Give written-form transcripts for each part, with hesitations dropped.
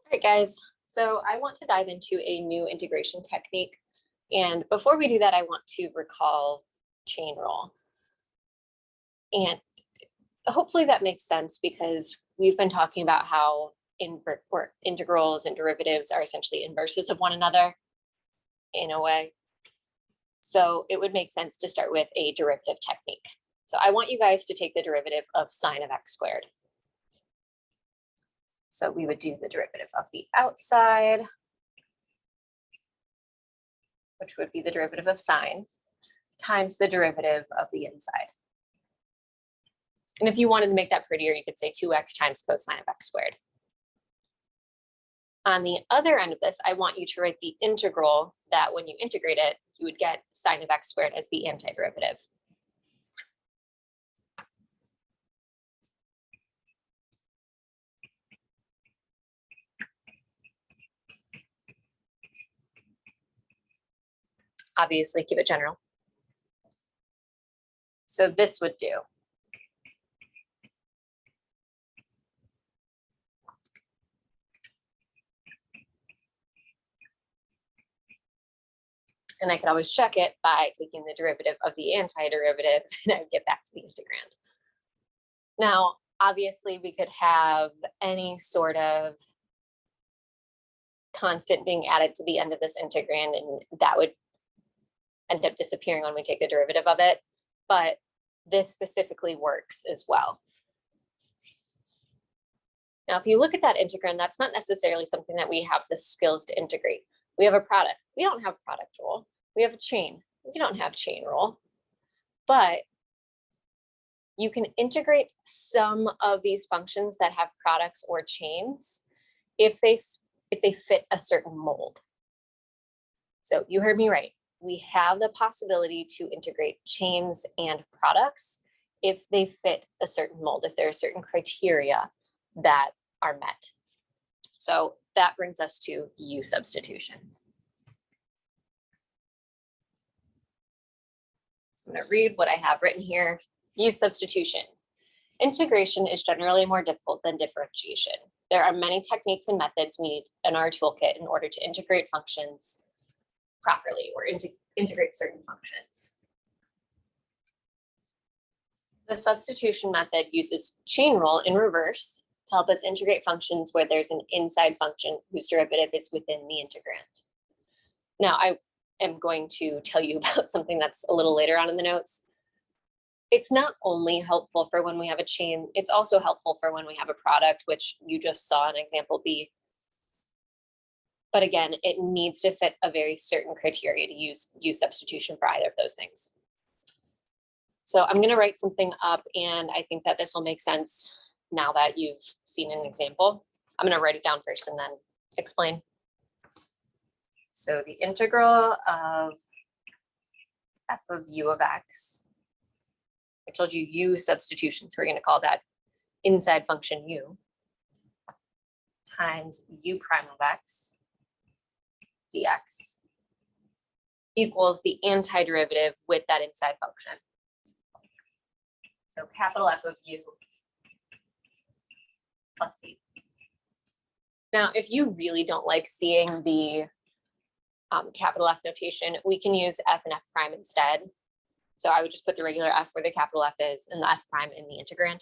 All right, guys. So I want to dive into a new integration technique. And before we do that, I want to recall chain rule. And hopefully that makes sense because we've been talking about how integrals and derivatives are essentially inverses of one another in a way. So it would make sense to start with a derivative technique. So I want you guys to take the derivative of sine of x squared. So we would do the derivative of the outside, which would be the derivative of sine, times the derivative of the inside. And if you wanted to make that prettier, you could say 2x times cosine of x squared. On the other end of this, I want you to write the integral that when you integrate it, you would get sine of x squared as the antiderivative. Obviously, keep it general. So this would do. And I could always check it by taking the derivative of the antiderivative, and I would get back to the integrand. Now, obviously, we could have any sort of constant being added to the end of this integrand, and that would end up disappearing when we take the derivative of it. But this specifically works as well. Now, if you look at that integrand, that's not necessarily something that we have the skills to integrate. We have a product. We don't have product rule. We have a chain. We don't have chain rule. But you can integrate some of these functions that have products or chains if they fit a certain mold. So you heard me right. We have the possibility to integrate chains and products if they fit a certain mold, if there are certain criteria that are met. So that brings us to U substitution. So I'm going to read what I have written here. U substitution. Integration is generally more difficult than differentiation. There are many techniques and methods we need in our toolkit in order to integrate functions properly or integrate certain functions. The substitution method uses chain rule in reverse to help us integrate functions where there's an inside function whose derivative is within the integrand. Now, I am going to tell you about something that's a little later on in the notes. It's not only helpful for when we have a chain, it's also helpful for when we have a product, which you just saw in example B. But again, it needs to fit a very certain criteria to use substitution for either of those things. So I'm going to write something up, and I think that this will make sense now that you've seen an example. I'm going to write it down first and then explain. So the integral of f of u of x, I told you u substitution, so we're going to call that inside function u, times u prime of x dx equals the antiderivative with that inside function. So capital F of u plus c. Now, if you really don't like seeing the capital F notation, we can use f and f prime instead. So I would just put the regular f where the capital F is and the f prime in the integrand.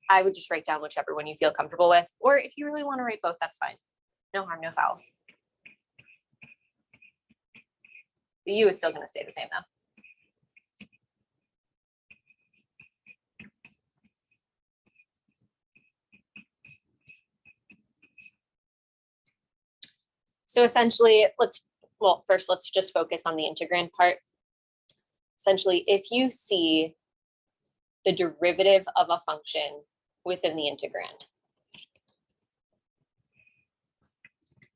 I would just write down whichever one you feel comfortable with, or if you really want to write both, that's fine. No harm, no foul. The u is still going to stay the same though. So essentially, first let's just focus on the integrand part. Essentially, if you see the derivative of a function within the integrand.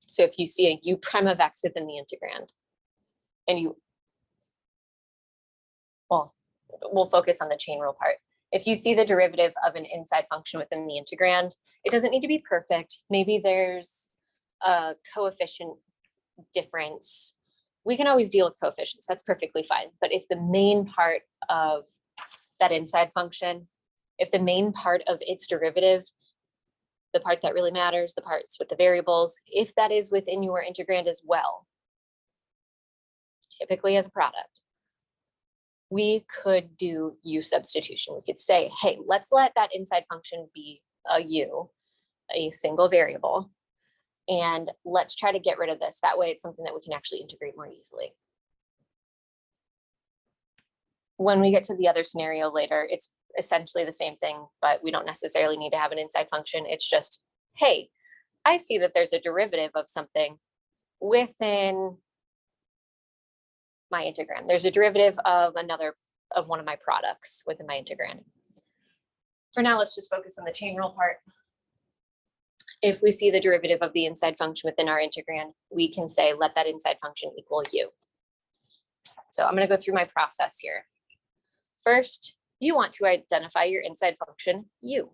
So if you see a u prime of x within the integrand, and we'll focus on the chain rule part. If you see the derivative of an inside function within the integrand, it doesn't need to be perfect. Maybe there's a coefficient difference. We can always deal with coefficients. That's perfectly fine. But if the main part of that inside function, if the main part of its derivative the part that really matters, the parts with the variables, if that is within your integrand as well, typically as a product, we could do U substitution. We could say, hey, let's let that inside function be a U, a single variable, and let's try to get rid of this. That way it's something that we can actually integrate more easily. When we get to the other scenario later, it's essentially the same thing, but we don't necessarily need to have an inside function. It's just, hey, I see that there's a derivative of something within my integrand. There's a derivative of one of my products within my integrand. For now, let's just focus on the chain rule part. If we see the derivative of the inside function within our integrand, we can say, let that inside function equal U. So I'm going to go through my process here. First, you want to identify your inside function, U.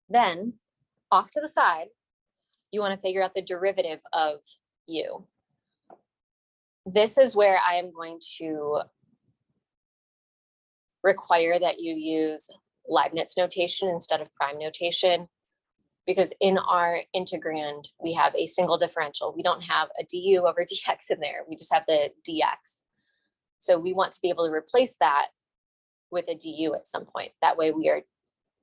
Then, off to the side, you want to figure out the derivative of U. This is where I am going to require that you use Leibniz notation instead of prime notation, because in our integrand, we have a single differential. We don't have a du over dx in there. We just have the dx. So we want to be able to replace that with a du at some point. That way we are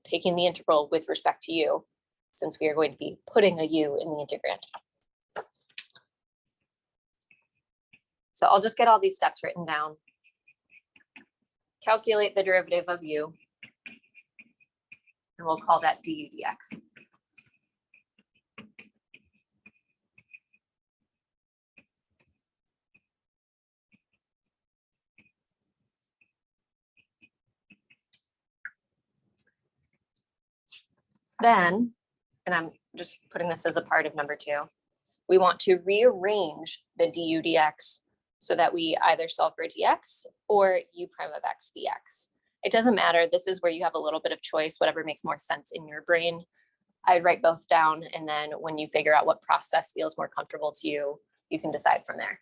taking the integral with respect to u, since we are going to be putting a u in the integrand. So I'll just get all these steps written down. Calculate the derivative of u, and we'll call that du dx. Then, and I'm just putting this as a part of number 2, we want to rearrange the du dx so that we either solve for dx or u prime of x dx. It doesn't matter. This is where you have a little bit of choice, whatever makes more sense in your brain. I'd write both down, and then when you figure out what process feels more comfortable to you, you can decide from there.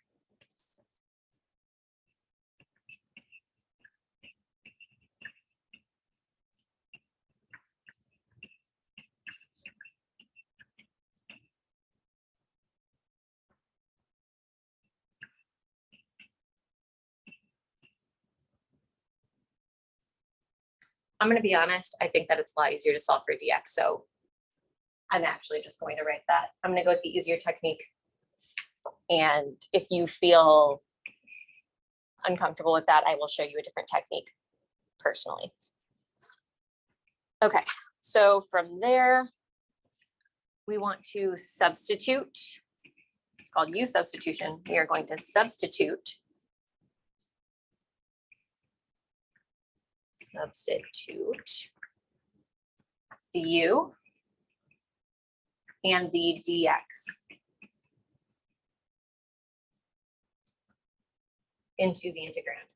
I'm going to be honest, I think that it's a lot easier to solve for dx, so I'm actually just going to write that. I'm going to go with the easier technique. And if you feel uncomfortable with that, I will show you a different technique personally. Okay, so from there, we want to substitute. It's called U substitution. We are going to substitute the U and the dx into the integrand.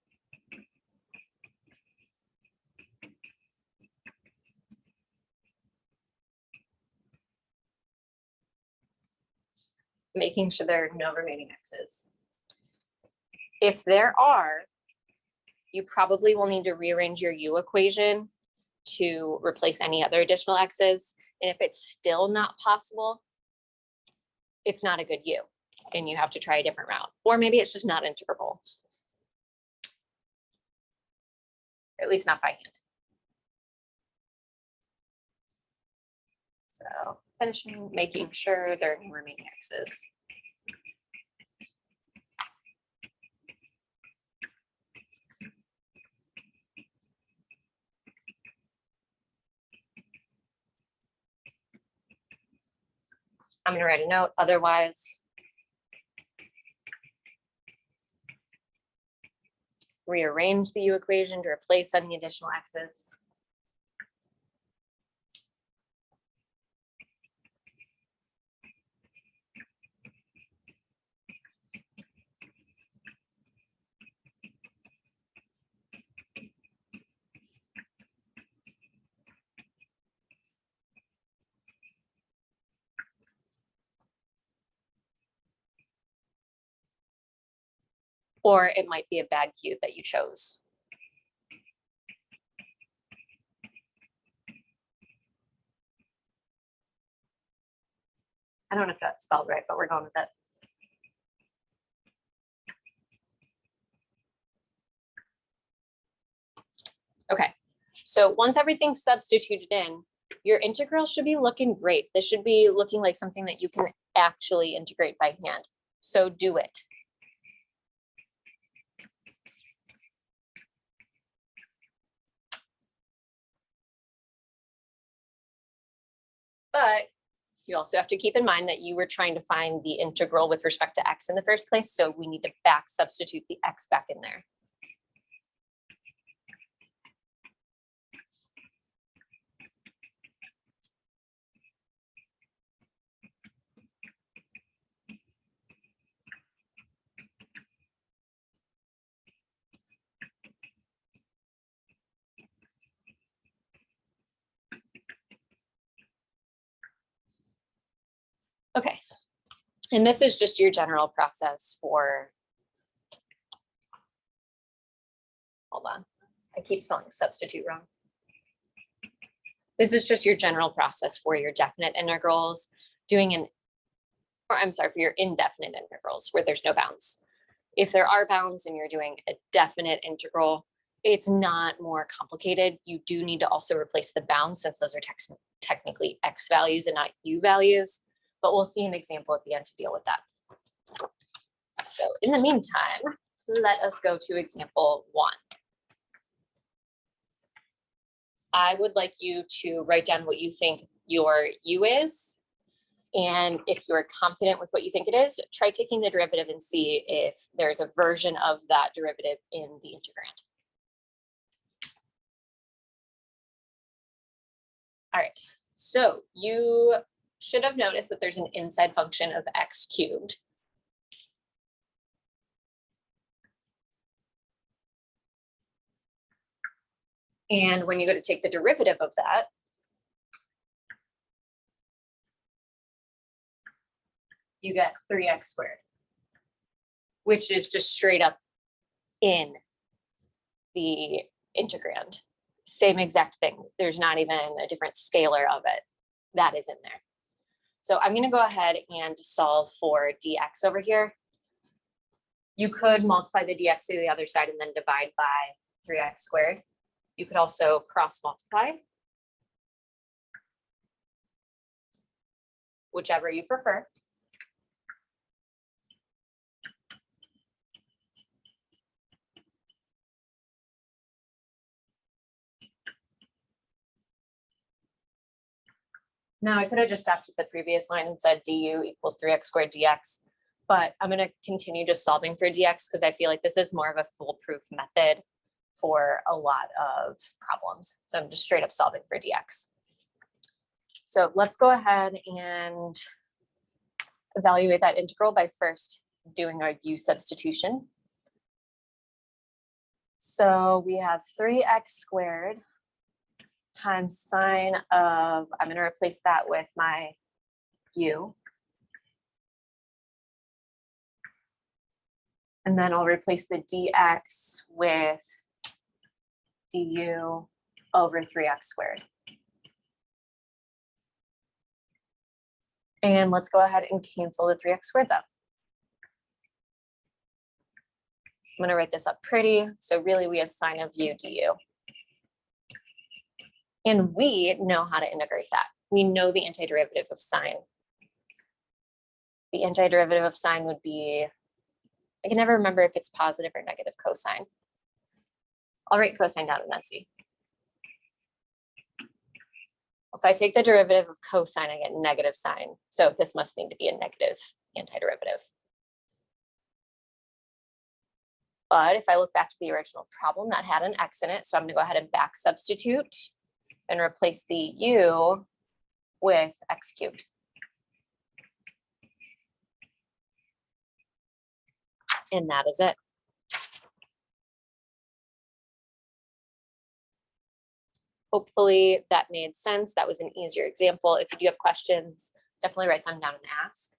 Making sure there are no remaining x's. If there are, you probably will need to rearrange your u equation to replace any other additional x's. And if it's still not possible, it's not a good u, and you have to try a different route. Or maybe it's just not integrable. Or at least not by hand. So finishing, making sure there are no remaining x's. I'm going to write a note, otherwise rearrange the u equation to replace any additional x's. or it might be a bad u that you chose. I don't know if that's spelled right, but we're going with it. Okay, so once everything's substituted in, your integral should be looking great. This should be looking like something that you can actually integrate by hand. So do it. But you also have to keep in mind that you were trying to find the integral with respect to x in the first place, so we need to back substitute the x back in there. Okay, and this is just your general process for, hold on, I keep spelling substitute wrong. This is just your general process for your definite integrals, doing an, or I'm sorry, for your indefinite integrals where there's no bounds. If there are bounds and you're doing a definite integral, it's not more complicated. You do need to also replace the bounds since those are technically x values and not u values, but we'll see an example at the end to deal with that. So in the meantime, let us go to example 1. I would like you to write down what you think your u is. And if you're confident with what you think it is, try taking the derivative and see if there's a version of that derivative in the integrand. All right, so you should have noticed that there's an inside function of x cubed. And when you go to take the derivative of that, you get 3x squared, which is just straight up in the integrand. Same exact thing. There's not even a different scalar of it. That is in there. So I'm going to go ahead and solve for dx over here. You could multiply the dx to the other side and then divide by 3x squared. You could also cross multiply, whichever you prefer. Now I could have just stopped at the previous line and said du equals 3x squared dx, but I'm going to continue just solving for dx because I feel like this is more of a foolproof method for a lot of problems. So I'm just straight up solving for dx. So let's go ahead and evaluate that integral by first doing our u substitution. So we have 3x squared times sine of, I'm going to replace that with my u. And then I'll replace the dx with du over 3x squared. And let's go ahead and cancel the 3x squareds out. I'm going to write this up pretty. So really we have sine of u du. And we know how to integrate that. We know the antiderivative of sine. The antiderivative of sine would be, I can never remember if it's positive or negative cosine. I'll write cosine down and then see. If I take the derivative of cosine, I get negative sine. So this must need to be a negative antiderivative. But if I look back to the original problem, that had an x in it. So I'm going to go ahead and back substitute and replace the u with x cubed. And that is it. Hopefully that made sense. That was an easier example. If you do have questions, definitely write them down and ask.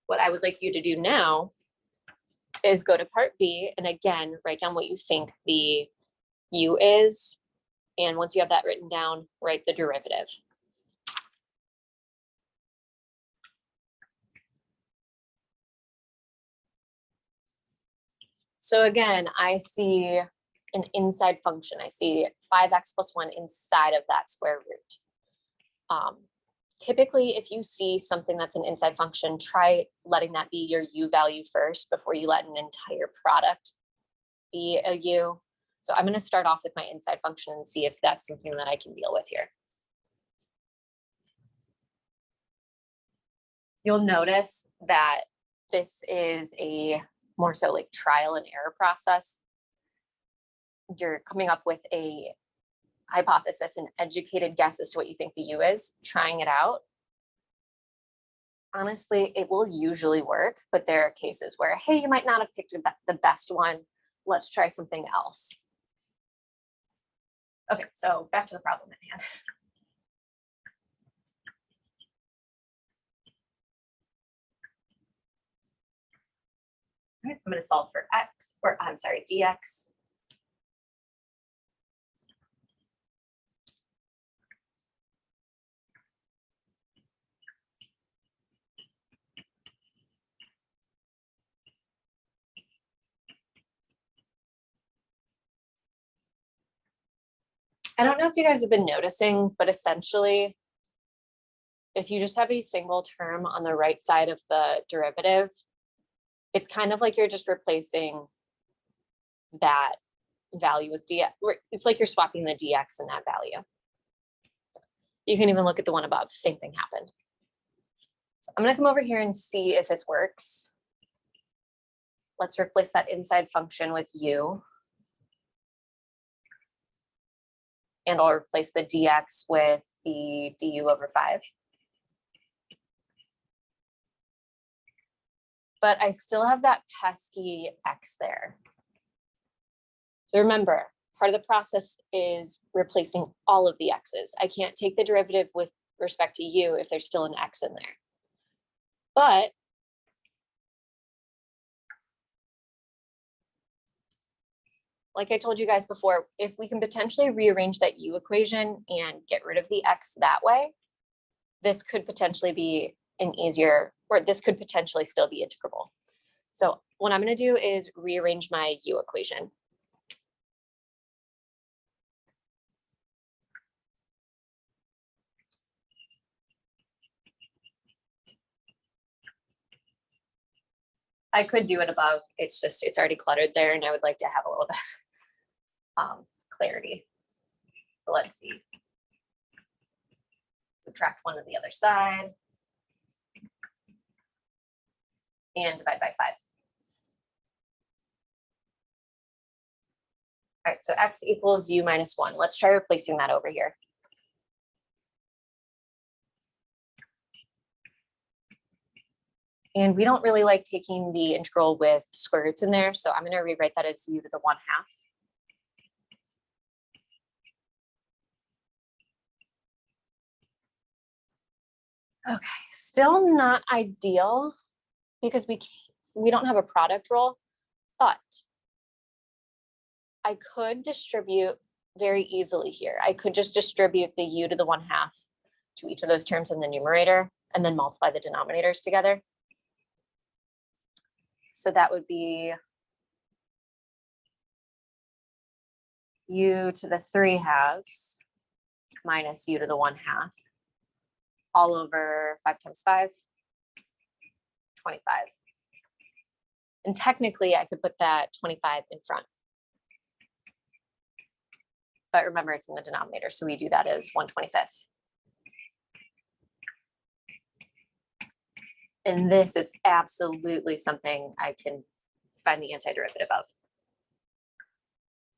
What I would like you to do now is go to part B, and again, write down what you think the u is. And once you have that written down, write the derivative. So again, I see an inside function. I see 5x plus 1 inside of that square root. Typically, if you see something that's an inside function, try letting that be your u value first before you let an entire product be a u. So I'm going to start off with my inside function and see if that's something that I can deal with here. You'll notice that this is a more so like trial and error process. You're coming up with a hypothesis, an educated guess as to what you think the u is, trying it out. Honestly, it will usually work, but there are cases where, hey, you might not have picked the best one. Let's try something else. Okay, so back to the problem at hand. All right, I'm going to solve for x, or I'm sorry, dx. I don't know if you guys have been noticing, but essentially, if you just have a single term on the right side of the derivative, it's kind of like you're just replacing that value with dx. It's like you're swapping the dx in that value. You can even look at the one above, same thing happened. So I'm going to come over here and see if this works. Let's replace that inside function with u. And I'll replace the dx with the du over 5. But I still have that pesky x there. So remember, part of the process is replacing all of the x's. I can't take the derivative with respect to u if there's still an x in there. But like I told you guys before, if we can potentially rearrange that u equation and get rid of the x that way, this could potentially be an easier, or this could potentially still be integrable. So what I'm going to do is rearrange my u equation. I could do it above. It's just, it's already cluttered there, and I would like to have a little bit clarity. So let's see. Subtract 1 to the other side. And divide by 5. All right, so x equals u minus 1. Let's try replacing that over here. And we don't really like taking the integral with square roots in there, so I'm going to rewrite that as u to the 1/2. Okay, still not ideal because we don't have a product rule, but I could distribute very easily here. I could just distribute the u to the 1/2 to each of those terms in the numerator and then multiply the denominators together. So that would be u to the 3/2 minus u to the 1/2 all over 5 times 5, 25. And technically I could put that 25 in front. But remember, it's in the denominator, so we do that as 1/25. And this is absolutely something I can find the antiderivative of.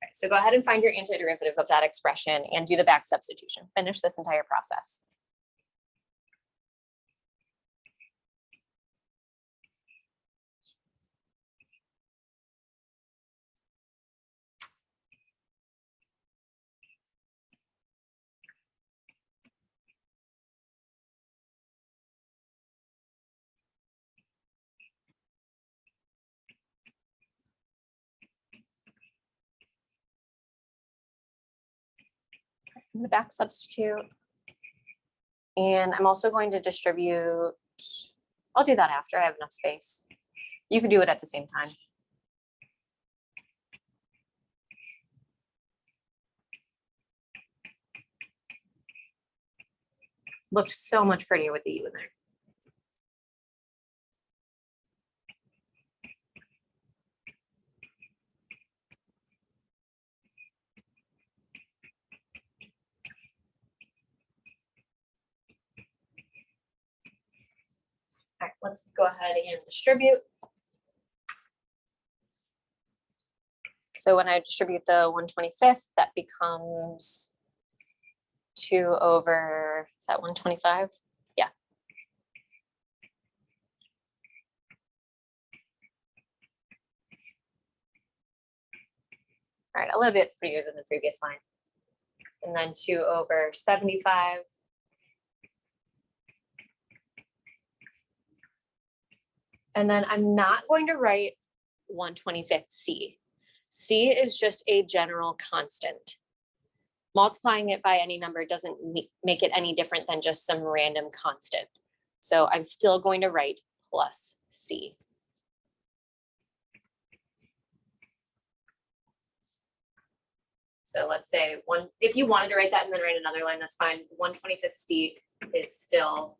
Okay, so go ahead and find your antiderivative of that expression and do the back substitution. Finish this entire process. I'm going to back substitute. And I'm also going to distribute, I'll do that after I have enough space. You can do it at the same time. Looks so much prettier with the U in there. All right, let's go ahead and distribute. So when I distribute the 1/25th, that becomes 2 over, is that 125? Yeah. All right, a little bit prettier than the previous line. And then 2 over 75. And then I'm not going to write 1/25th C. C is just a general constant. Multiplying it by any number doesn't make it any different than just some random constant. So I'm still going to write plus C. So let's say one, if you wanted to write that and then write another line, that's fine. 1/25th C is still,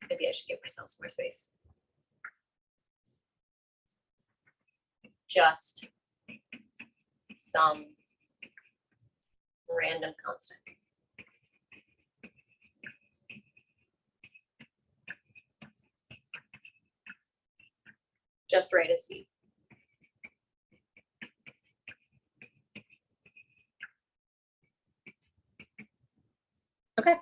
maybe I should give myself some more space. Just some random constant. Just write a C. Okay.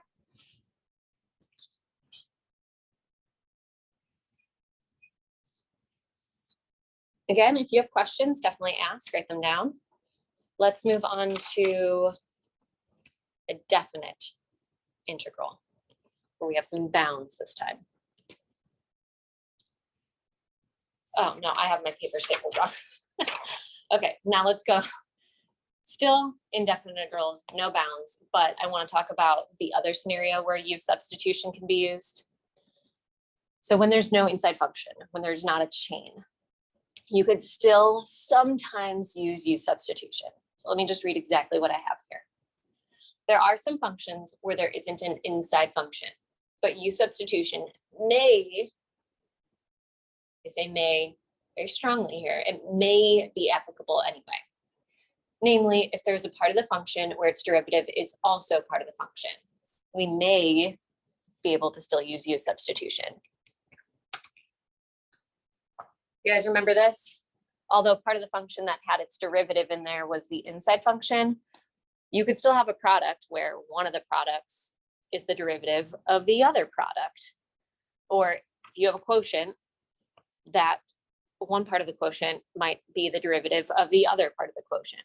Again, if you have questions, definitely ask, write them down. Let's move on to a definite integral, where we have some bounds this time. Oh, no, I have my paper stapled wrong. Okay, now let's go. Still indefinite integrals, no bounds, but I want to talk about the other scenario where U substitution can be used. So when there's no inside function, when there's not a chain, you could still sometimes use U substitution. So let me just read exactly what I have here. There are some functions where there isn't an inside function, but U substitution may, I say may very strongly here, it may be applicable anyway. Namely, if there's a part of the function where its derivative is also part of the function, we may be able to still use U substitution. You guys remember this? Although part of the function that had its derivative in there was the inside function, you could still have a product where one of the products is the derivative of the other product. Or if you have a quotient, that one part of the quotient might be the derivative of the other part of the quotient.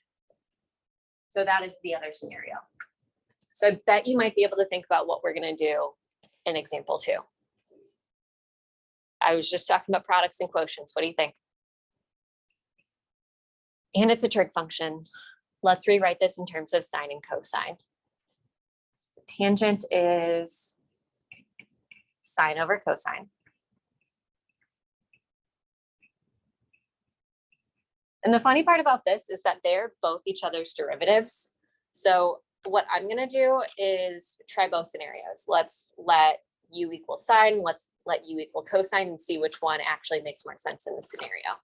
So that is the other scenario. So I bet you might be able to think about what we're going to do in example 2. I was just talking about products and quotients. What do you think? And it's a trig function. Let's rewrite this in terms of sine and cosine. The tangent is sine over cosine. And the funny part about this is that they're both each other's derivatives. So what I'm going to do is try both scenarios. Let's let U equal sine. Let's let U equal cosine and see which one actually makes more sense in the scenario.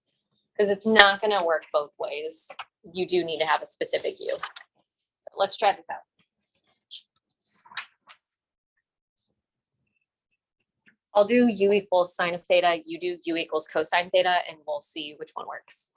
Because it's not going to work both ways. You do need to have a specific U. So let's try this out. I'll do U equals sine of theta. You do U equals cosine theta, and we'll see which one works.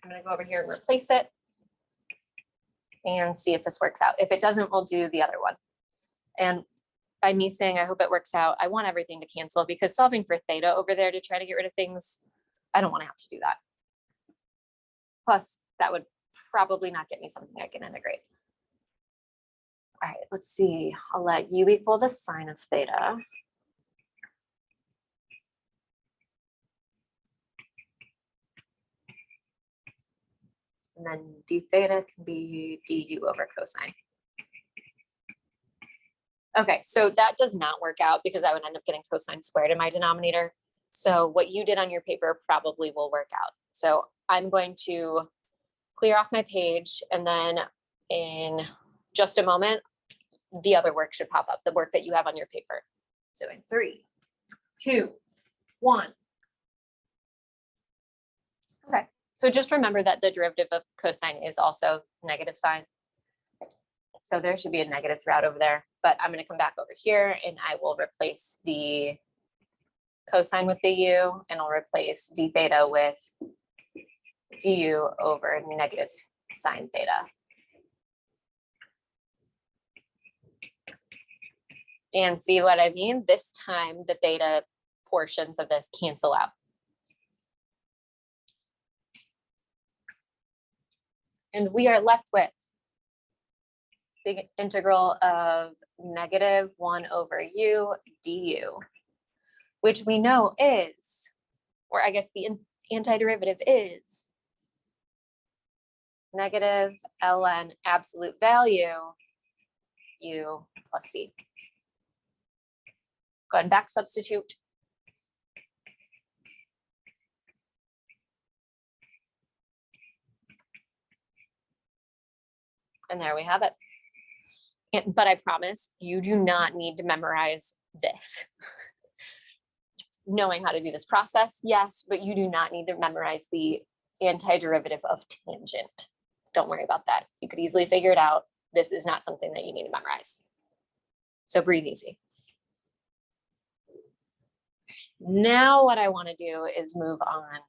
I'm going to go over here and replace it and see if this works out. If it doesn't, we'll do the other one. And by me saying, I hope it works out, I want everything to cancel, because solving for theta over there to try to get rid of things, I don't want to have to do that. Plus, that would probably not get me something I can integrate. All right, let's see. I'll let u equal the sine of theta. And then d theta can be du over cosine. Okay, so that does not work out because I would end up getting cosine squared in my denominator. So what you did on your paper probably will work out. So I'm going to clear off my page, and then in just a moment, the other work should pop up, the work that you have on your paper. So in 3, 2, 1. Okay, so just remember that the derivative of cosine is also negative sine. So there should be a negative throughout over there, but I'm going to come back over here and I will replace the cosine with the u, and I'll replace d theta with du over negative sine theta. And see what I mean? This time the theta portions of this cancel out. And we are left with the integral of -1 over u du, which we know is, or I guess the antiderivative is, negative ln absolute value u plus c. Go ahead and back substitute. And there we have it. But I promise you do not need to memorize this. Knowing how to do this process, yes, but you do not need to memorize the antiderivative of tangent. Don't worry about that. You could easily figure it out. This is not something that you need to memorize. So breathe easy. Now what I want to do is move on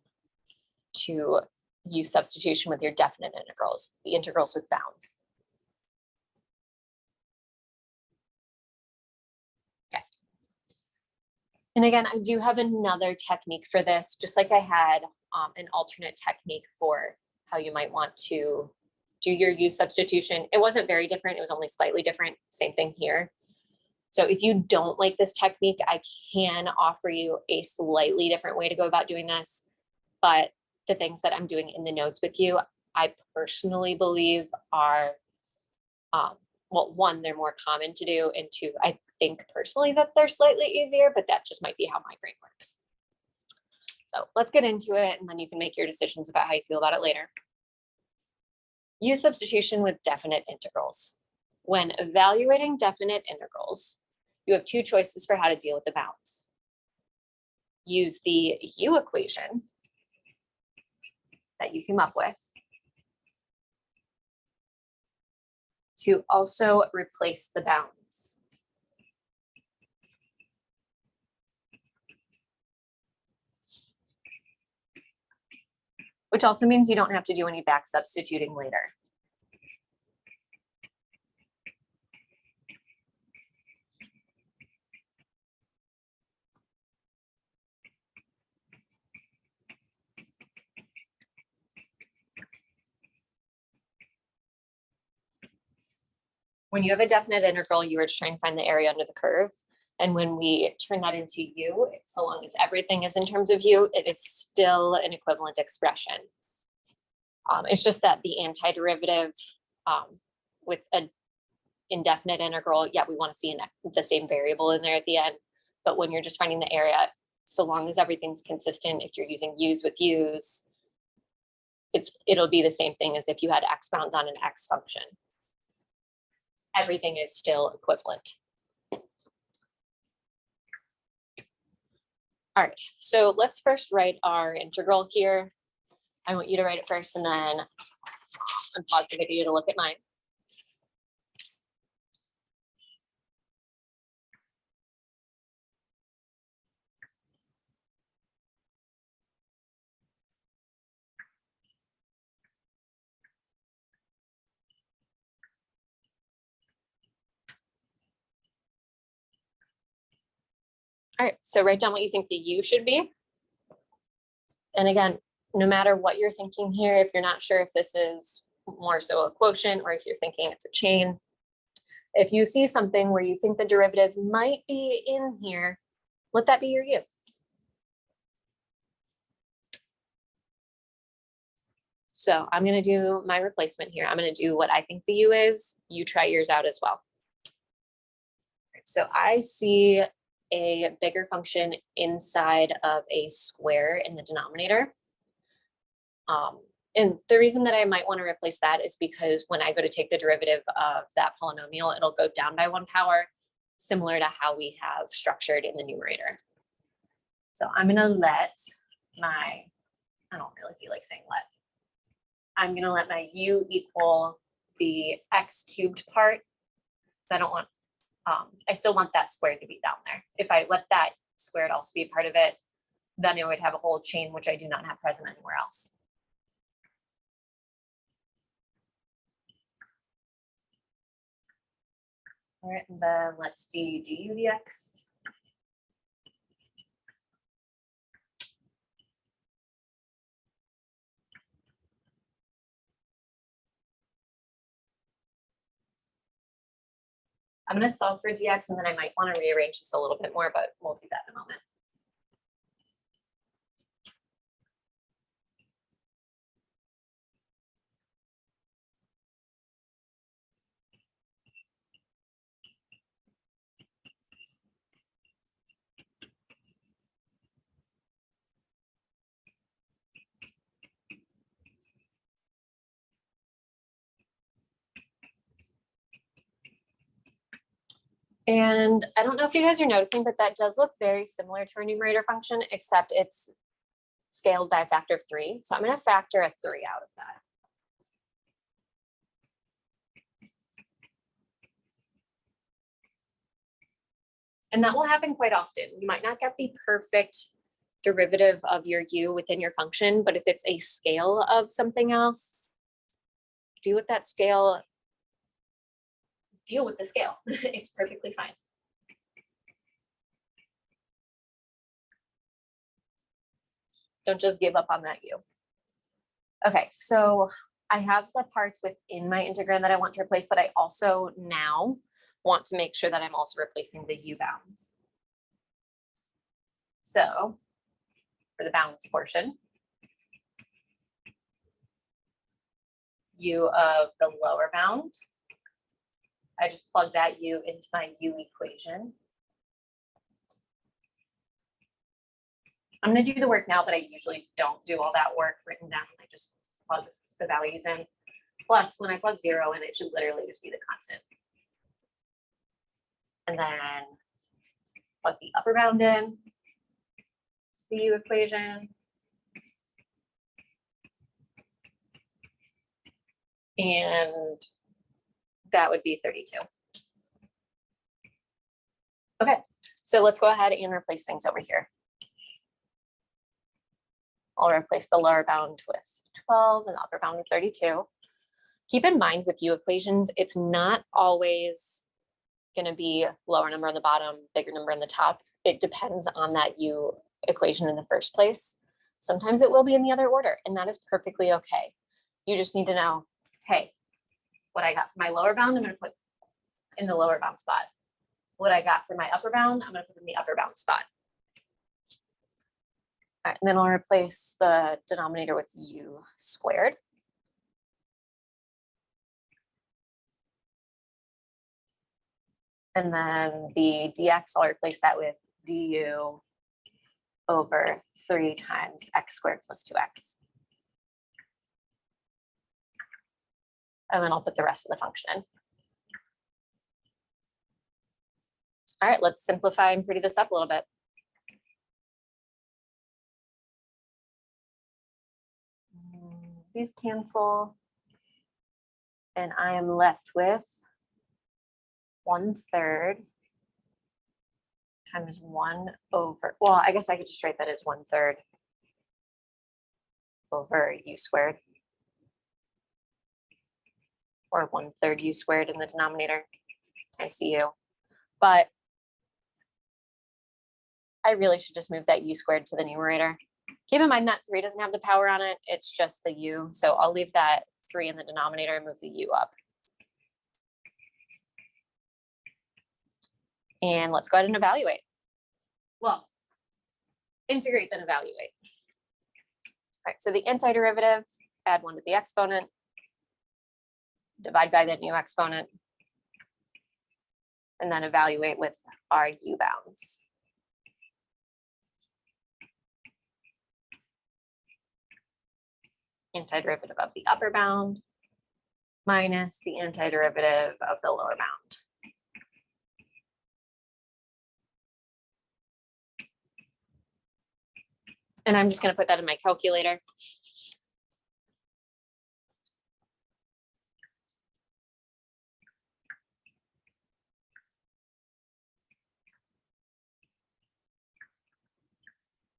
to use substitution with your definite integrals, the integrals with bounds. Okay. And again, I do have another technique for this, just like I had an alternate technique for how you might want to do your use substitution. It wasn't very different. It was only slightly different. Same thing here. So if you don't like this technique, I can offer you a slightly different way to go about doing this. But the things that I'm doing in the notes with you, I personally believe are, well, one, they're more common to do, and two, I think personally that they're slightly easier, but that just might be how my brain works. So let's get into it, and then you can make your decisions about how you feel about it later. Use substitution with definite integrals. When evaluating definite integrals, you have two choices for how to deal with the bounds. Use the u equation that you came up with to also replace the bounds. Which also means you don't have to do any back substituting later. When you have a definite integral, you are just trying to find the area under the curve. And when we turn that into u, so long as everything is in terms of u, it is still an equivalent expression. It's just that the antiderivative with an indefinite integral, yeah, we want to see the same variable in there at the end. But when you're just finding the area, so long as everything's consistent, if you're using u's with u's, it'll be the same thing as if you had x bounds on an x function. Everything is still equivalent. All right, so let's first write our integral here. I want you to write it first and then unpause the video to look at mine. All right, so write down what you think the u should be. And again, no matter what you're thinking here, if you're not sure if this is more so a quotient or if you're thinking it's a chain, if you see something where you think the derivative might be in here, let that be your u. So I'm going to do my replacement here. I'm going to do what I think the u is. You try yours out as well. So I see a bigger function inside of a square in the denominator. And the reason that I might want to replace that is because when I go to take the derivative of that polynomial, it'll go down by 1 power, similar to how we have structured in the numerator. So I'm going to let my, I don't really feel like saying let. I'm going to let my u equal the x cubed part. I don't want, I still want that squared to be down there. If I let that squared also be a part of it, then it would have a whole chain, which I do not have present anywhere else. All right, and then let's do du dx. I'm going to solve for dx, and then I might want to rearrange this a little bit more, but we'll do that in a moment. And I don't know if you guys are noticing, but that does look very similar to our numerator function, except it's scaled by a factor of 3. So I'm going to factor a 3 out of that. And that will happen quite often. You might not get the perfect derivative of your u within your function, but if it's a scale of something else, do with that scale, deal with the scale. It's perfectly fine. Don't just give up on that u. Okay, so I have the parts within my integrand that I want to replace, but I also now want to make sure that I'm also replacing the u bounds. So for the bounds portion, u of the lower bound, I just plug that u into my u equation. I'm going to do the work now, but I usually don't do all that work written down. I just plug the values in. Plus, when I plug 0 in, it should literally just be the constant. And then plug the upper bound in, the u equation. And that would be 32. Okay, so let's go ahead and replace things over here. I'll replace the lower bound with 12 and the upper bound with 32. Keep in mind with u equations, it's not always going to be lower number on the bottom, bigger number on the top. It depends on that u equation in the first place. Sometimes it will be in the other order, and that is perfectly okay. You just need to know, hey, what I got for my lower bound, I'm going to put in the lower bound spot. What I got for my upper bound, I'm going to put in the upper bound spot. All right, and then I'll replace the denominator with u squared. And then the dx, I'll replace that with du over 3 times x squared plus 2x. And then I'll put the rest of the function in. All right, let's simplify and pretty this up a little bit. These cancel. And I am left with 1/3 times 1 over, well, I guess I could just write that as 1/3 over u squared. Or 1/3 u squared in the denominator times u. But I really should just move that u squared to the numerator. Keep in mind that 3 doesn't have the power on it. It's just the u. So I'll leave that 3 in the denominator and move the u up. And let's go ahead and evaluate. Well, integrate then evaluate. All right, so the antiderivative, add 1 to the exponent, divide by the new exponent, and then evaluate with our u bounds. Antiderivative of the upper bound minus the antiderivative of the lower bound. And I'm just going to put that in my calculator.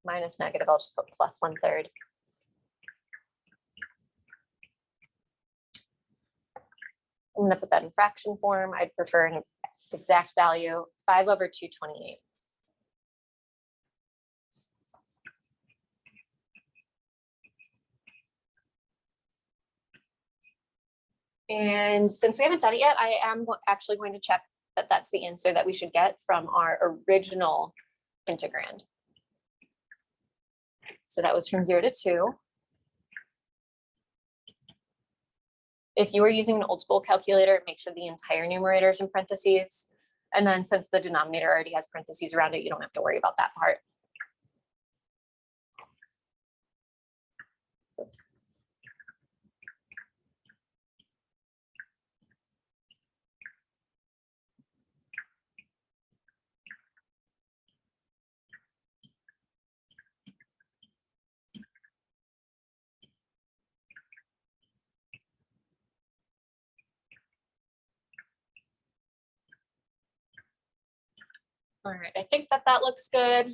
Minus negative, I'll just put plus 1/3. I'm going to put that in fraction form. I'd prefer an exact value, 5/228. And since we haven't done it yet, I am actually going to check that that's the answer that we should get from our original integrand. So that was from 0 to 2. If you were using an old school calculator, make sure the entire numerator is in parentheses. And then since the denominator already has parentheses around it, you don't have to worry about that part. Oops. All right, I think that that looks good.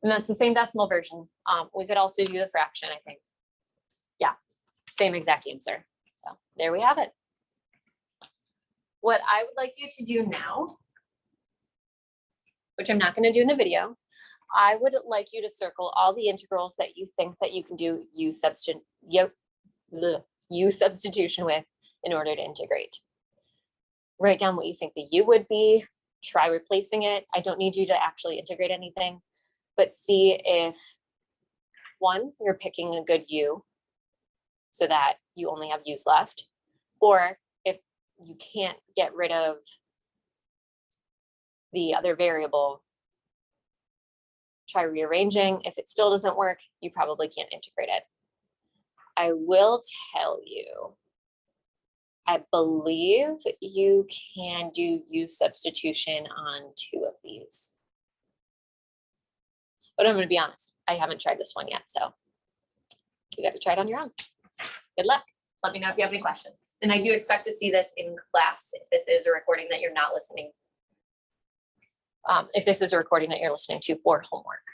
And that's the same decimal version. We could also do the fraction, I think. Yeah, same exact answer. So there we have it. What I would like you to do now, which I'm not going to do in the video, I would like you to circle all the integrals that you think that you can do u substitution with in order to integrate. Write down what you think the u would be. Try replacing it. I don't need you to actually integrate anything, but see if, one, you're picking a good u so that you only have u's left, or if you can't get rid of the other variable, try rearranging. If it still doesn't work, you probably can't integrate it. I will tell you, I believe you can do u substitution on 2 of these. But I'm going to be honest, I haven't tried this one yet, so you got to try it on your own. Good luck. Let me know if you have any questions. And I do expect to see this in class if this is a recording that you're not listening. If this is a recording that you're listening to for homework.